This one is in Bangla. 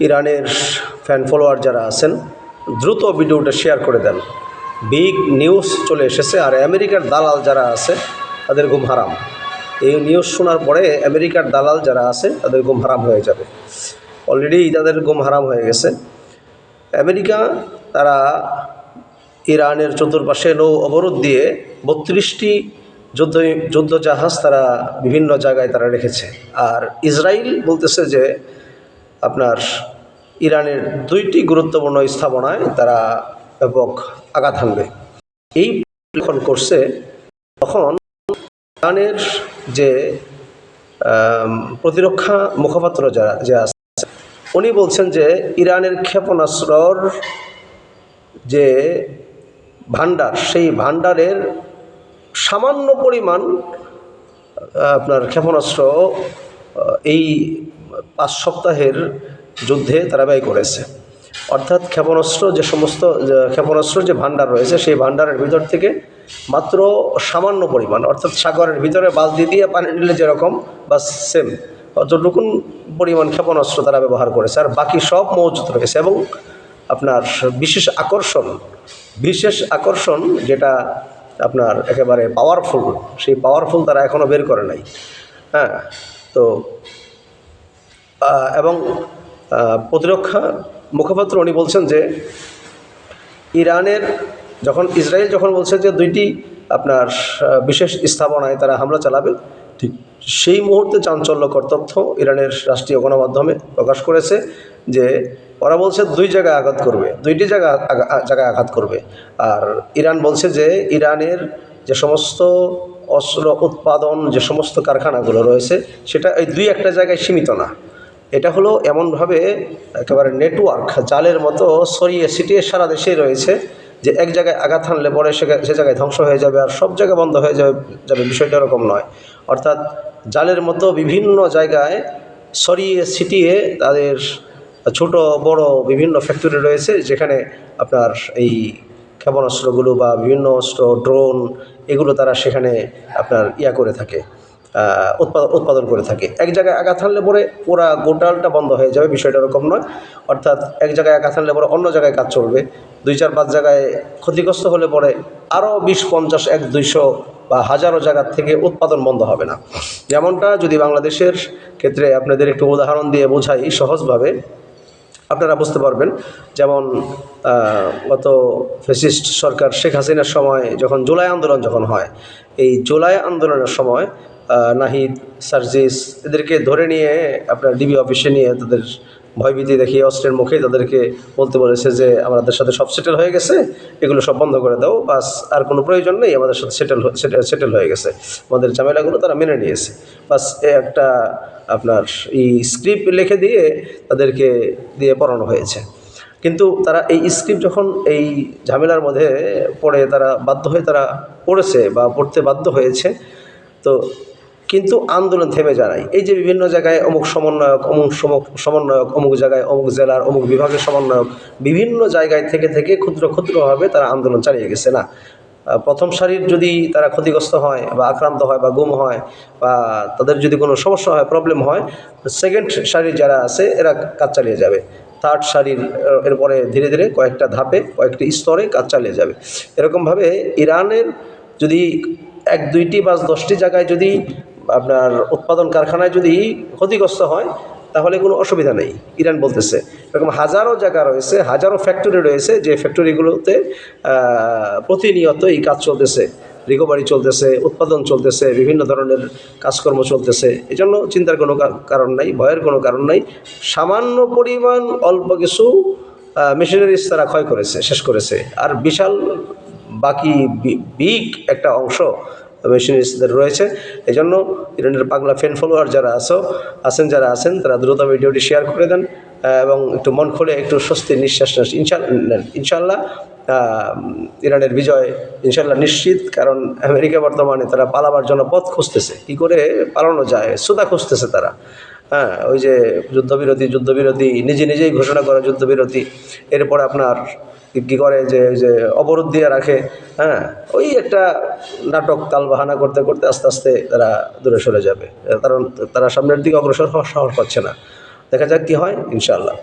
ইরানের ফ্যান ফলোয়ার যারা আছেন দ্রুত ভিডিওটা শেয়ার করে দেন। বিগ নিউজ চলে এসেছে, আর আমেরিকার দালাল যারা আছে তাদের ঘুম হারাম। এই নিউজ শোনার পরে আমেরিকার দালাল যারা আছে তাদের ঘুম হারাম হয়ে যাবে। অলরেডি তাদের ঘুম হারাম হয়ে গেছে। আমেরিকা তারা ইরানের চতুর্পাশে নৌ অবরোধ দিয়ে 32টি যুদ্ধজাহাজ তারা বিভিন্ন জায়গায় তারা রেখেছে। আর ইসরায়েল বলতেছে যে আপনার ইরানের 2টি গুরুত্বপূর্ণ স্থাপনায় তারা ব্যাপক আঘাত হানবে। এই যখন করছে তখন ইরানের যে প্রতিরক্ষা মুখপাত্র যে আছে উনি বলছেন যে ইরানের ক্ষেপণাস্ত্রর যে ভান্ডার, সেই ভান্ডারের সামান্য পরিমাণ আপনার ক্ষেপণাস্ত্র এই 5 সপ্তাহের যুদ্ধে তারা ব্যয় করেছে। অর্থাৎ ক্ষেপণাস্ত্র যে ভান্ডার রয়েছে সেই ভান্ডারের ভিতর থেকে মাত্র সামান্য পরিমাণ, অর্থাৎ সাগরের ভিতরে বালতি দিয়ে পানি নিলে যেরকম বা সেম অতটুকু পরিমাণ ক্ষেপণাস্ত্র তারা ব্যবহার করেছে, আর বাকি সব মজুত রয়েছে। এবং আপনার বিশেষ আকর্ষণ যেটা আপনার একেবারে পাওয়ারফুল, সেই পাওয়ারফুল তারা এখনও বের করে নাই। হ্যাঁ, তো এবং প্রতিরক্ষা মুখপাত্র উনি বলছেন যে ইসরায়েল যখন বলছে যে 2টি আপনার বিশেষ স্থাপনায় তারা হামলা চালাবে, ঠিক সেই মুহূর্তে চাঞ্চল্যকর তথ্য ইরানের রাষ্ট্রীয় গণমাধ্যমে প্রকাশ করেছে যে ওরা বলছে 2 জায়গায় আঘাত করবে, 2টি জায়গায় আঘাত করবে। আর ইরান বলছে যে ইরানের যে সমস্ত অস্ত্র উৎপাদন যে সমস্ত কারখানাগুলো রয়েছে সেটা এই 2-1টা জায়গায় সীমিত না। এটা হলো এমনভাবে একেবারে নেটওয়ার্ক জালের মতো ছড়িয়ে ছিটিয়ে সারা দেশেই রয়েছে যে এক জায়গায় আঘাত হানলে পরে সে জায়গায় ধ্বংস হয়ে যাবে আর সব জায়গায় বন্ধ হয়ে যাবে। বিষয়টা এরকম নয়। অর্থাৎ জালের মতো বিভিন্ন জায়গায় ছড়িয়ে ছিটিয়ে তাদের ছোট বড় বিভিন্ন ফ্যাক্টরি রয়েছে, যেখানে আপনার এই ক্ষেপণাস্ত্রগুলো বা বিভিন্ন অস্ত্র, ড্রোন এগুলো তারা সেখানে আপনার করে থাকে, উৎপাদন করে থাকে। এক জায়গায় আঘাত হানলে পরে পুরা গোটালটা বন্ধ হয়ে যাবে, বিষয়টা এরকম নয়। অর্থাৎ এক জায়গায় আঘাত হানলে পরে অন্য জায়গায় কাজ চলবে। 2-4-5 জায়গায় ক্ষতিগ্রস্ত হলে পরে আরও 20-50, 100-200 বা হাজারো জায়গার থেকে উৎপাদন বন্ধ হবে না। যেমনটা যদি বাংলাদেশের ক্ষেত্রে আপনাদের একটু উদাহরণ দিয়ে বোঝাই সহজভাবে, আপনারা বুঝতে পারবেন। যেমন গত ফ্যাসিস্ট সরকার শেখ হাসিনার সময় যখন জুলাই আন্দোলন হয়, এই জুলাই আন্দোলনের সময় নাহিদ, সার্জিস এদেরকে ধরে নিয়ে আপনার ডিবি অফিসে নিয়ে তাদের ভয়ভীতি দেখিয়ে অস্ত্রের মুখে তাদেরকে বলতে বলেছে যে আমাদের সাথে সব সেটেল হয়ে গেছে, এগুলো সব বন্ধ করে দাও, বাস আর কোনো প্রয়োজন নেই, আমাদের সাথে সেটেল হয়ে গেছে, আমাদের ঝামেলাগুলো তারা মেনে নিয়েছে। বাস একটা আপনার এই স্ক্রিপ্ট লিখে দিয়ে তাদেরকে দিয়ে পড়ানো হয়েছে। কিন্তু তারা এই স্ক্রিপ্ট যখন এই ঝামেলার মধ্যে পড়ে তারা বাধ্য হয়ে তারা পড়েছে বা পড়তে বাধ্য হয়েছে, তো কিন্তু আন্দোলন থেমে যায় নাই। এই যে বিভিন্ন জায়গায় অমুক সমন্বয়ক, অমুক জায়গায় অমুক জেলার অমুক বিভাগের সমন্বয়ক, বিভিন্ন জায়গায় থেকে ক্ষুদ্রভাবে তারা আন্দোলন চালিয়ে গেছে না। প্রথম সারির যদি তারা ক্ষতিগ্রস্ত হয় বা আক্রান্ত হয় বা গুম হয় বা তাদের যদি কোনো সমস্যা হয়, প্রবলেম হয়, সেকেন্ড সারির যারা আছে এরা কাজ চালিয়ে যাবে। থার্ড সারির এরপরে ধীরে ধীরে কয়েকটা ধাপে কয়েকটি স্তরে কাজ চালিয়ে যাবে। এরকমভাবে ইরানের যদি 1-2টি বা 10টি জায়গায় যদি আপনার উৎপাদন কারখানায় যদি ক্ষতিগ্রস্ত হয় তাহলে কোনো অসুবিধা নেই। ইরান বলতেছে এরকম হাজারো জায়গা রয়েছে, হাজারো ফ্যাক্টরি রয়েছে, যে ফ্যাক্টরিগুলোতে প্রতিনিয়ত এই কাজ চলতেছে, রিকভারি চলতেছে, উৎপাদন চলতেছে, বিভিন্ন ধরনের কাজকর্ম চলতেছে। এজন্য চিন্তার কোনো কারণ নাই, ভয়ের কোনো কারণ নাই। সামান্য পরিমাণ অল্প কিছু মেশিনারিজ তারা ক্ষয় করেছে, শেষ করেছে, আর বিশাল বাকি বিগ একটা অংশ মেশিনারিজদের রয়েছে। এই জন্য ইরানের পাগলা ফ্যান ফলোয়ার যারা আছেন তারা দ্রুত ভিডিওটি শেয়ার করে দেন এবং একটু মন খুলে একটু স্বস্তির নিঃশ্বাস নেন। ইনশাল্লাহ ইরানের বিজয় ইনশাল্লাহ নিশ্চিত। কারণ আমেরিকা বর্তমানে তারা পালাবার জন্য পথ খুঁজতেছে, কী করে পালানো যায় সুতা খুঁজতেছে তারা। হ্যাঁ, ওই যে যুদ্ধবিরতি নিজেই ঘোষণা করা যুদ্ধবিরতি, এরপরে আপনার কী করে যে অবরোধ দিয়ে রাখে। হ্যাঁ, ওই একটা নাটক তালবাহানা করতে করতে আস্তে আস্তে তারা দূরে সরে যাবে, কারণ তারা সামনের দিকে অগ্রসর হওয়ার সাহস পাচ্ছে না। দেখা যাক কী হয় ইনশাআল্লাহ।